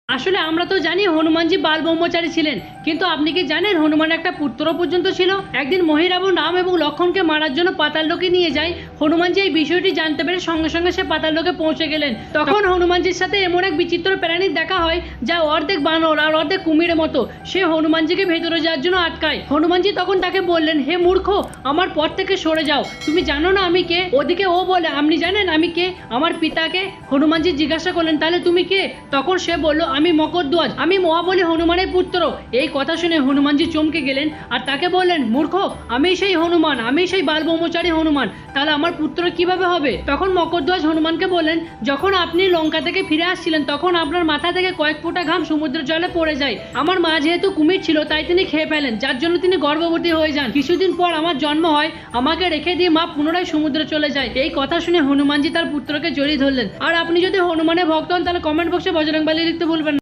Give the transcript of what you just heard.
আসলে আমরা তো জানি হনুমানজি বাল ব্রহ্মচারী ছিলেন, কিন্তু আপনি কি জানেন হনুমান একটা পুত্র পর্যন্ত ছিল? একদিন মহিরাবণ রাম এবং লক্ষণকে মারার জন্য পাতাল লোকে নিয়ে যায়। হনুমানজি এই বিষয়টি জানতে পেরে সঙ্গে সঙ্গে সে পাতাল লোকে পৌঁছে গেলেন। তখন হনুমানজির সাথে এমন এক বিচিত্র প্রাণীর দেখা হয় যা অর্ধেক বানর আর অর্ধেক কুমিরের মতো। সে হনুমানজিকে ভেতরে যাওয়ার জন্য আটকায়। হনুমানজি তখন তাকে বললেন, হে মূর্খ, আমার পথ থেকে সরে যাও, তুমি জানো না আমি কে? ওদিকে ও বলে, আপনি জানেন আমি কে? আমার পিতাকে। হনুমানজি জিজ্ঞাসা করলেন, তাহলে তুমি কে? তখন সে বলল, আমি মকরধ্বজ, আমি মহাবলী হনুমানের পুত্র। এই কথা শুনে হনুমানজি চমকে গেলেন আর তাকে বললেন, মূর্খ, আমি সেই হনুমান, আমি সেই বাল ব্রহ্মচারী হনুমান, তাহলে আমার পুত্র কিভাবে হবে? তখন মকরধ্বজ হনুমানকে বললেন, যখন আপনি লঙ্কা থেকে ফিরে আসছিলেন তখন আপনার মাথা থেকে কয়েক ফোঁটা ঘাম সমুদ্রের জলে পড়ে যায়। আমার মা যেহেতু কুমির ছিল তাই তিনি খেয়ে ফেলেন, যার জন্য তিনি গর্ভবতী হয়ে যান। কিছুদিন পর আমার জন্ম হয়, আমাকে রেখে দিয়ে মা পুনরায় সমুদ্রে চলে যায়। এই কথা শুনে হনুমানজি তার পুত্রকে জড়িয়ে ধরলেন। আর আপনি যদি হনুমানের ভক্ত হন তাহলে কমেন্ট বক্সে বজরংবলী লিখতে ভুলবেন